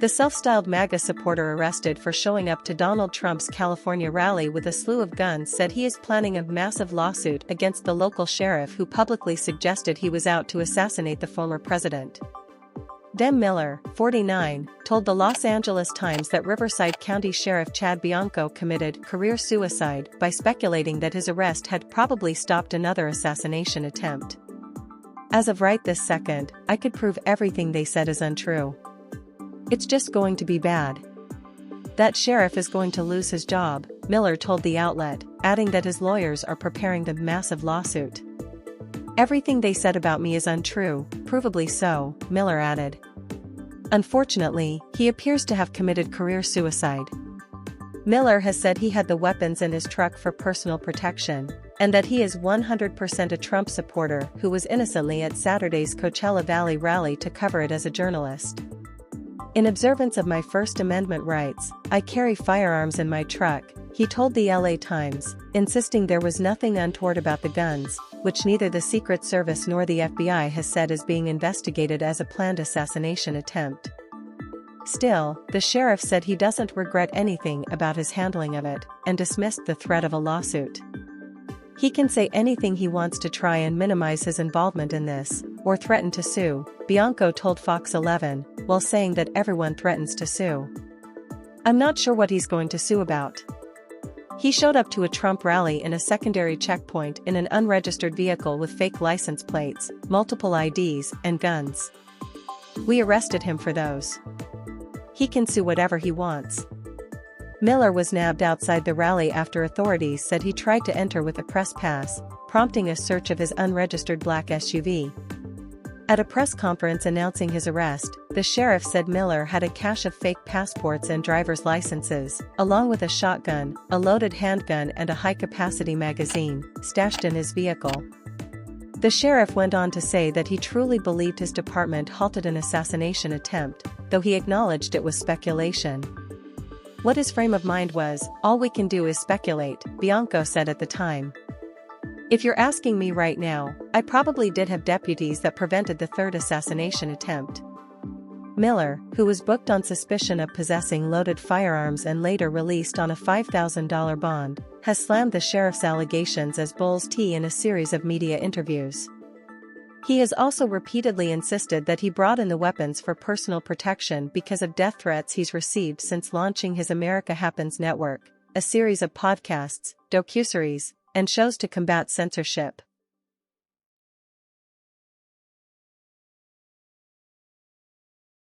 The self-styled MAGA supporter arrested for showing up to Donald Trump's California rally with a slew of guns said he is planning a massive lawsuit against the local sheriff who publicly suggested he was out to assassinate the former president. Vem Miller, 49, told the Los Angeles Times that Riverside County Sheriff Chad Bianco committed career suicide by speculating that his arrest had probably stopped another assassination attempt. "As of right this second, I could prove everything they said is untrue. It's just going to be bad. That sheriff is going to lose his job," Miller told the outlet, adding that his lawyers are preparing the massive lawsuit. "Everything they said about me is untrue, provably so," Miller added. Unfortunately, he appears to have committed career suicide. Miller has said he had the weapons in his truck for personal protection, and that he is 100% a Trump supporter who was innocently at Saturday's Coachella Valley rally to cover it as a journalist. "In observance of my First Amendment rights, I carry firearms in my truck," he told the LA Times, insisting there was nothing untoward about the guns, which neither the Secret Service nor the FBI has said is being investigated as a planned assassination attempt. Still, the sheriff said he doesn't regret anything about his handling of it, and dismissed the threat of a lawsuit. "He can say anything he wants to try and minimize his involvement in this, or threaten to sue," Bianco told Fox 11, while saying that everyone threatens to sue. "I'm not sure what he's going to sue about. He showed up to a Trump rally in a secondary checkpoint in an unregistered vehicle with fake license plates, multiple IDs, and guns. We arrested him for those. He can sue whatever he wants." Miller was nabbed outside the rally after authorities said he tried to enter with a press pass, prompting a search of his unregistered black SUV. At a press conference announcing his arrest, the sheriff said Miller had a cache of fake passports and driver's licenses, along with a shotgun, a loaded handgun and a high-capacity magazine, stashed in his vehicle. The sheriff went on to say that he truly believed his department halted an assassination attempt, though he acknowledged it was speculation. What his frame of mind was, "All we can do is speculate," Bianco said at the time. "If you're asking me right now, I probably did have deputies that prevented the third assassination attempt." Miller, who was booked on suspicion of possessing loaded firearms and later released on a $5,000 bond, has slammed the sheriff's allegations as bull's tea in a series of media interviews. He has also repeatedly insisted that he brought in the weapons for personal protection because of death threats he's received since launching his America Happens network, a series of podcasts, docuseries, and shows to combat censorship.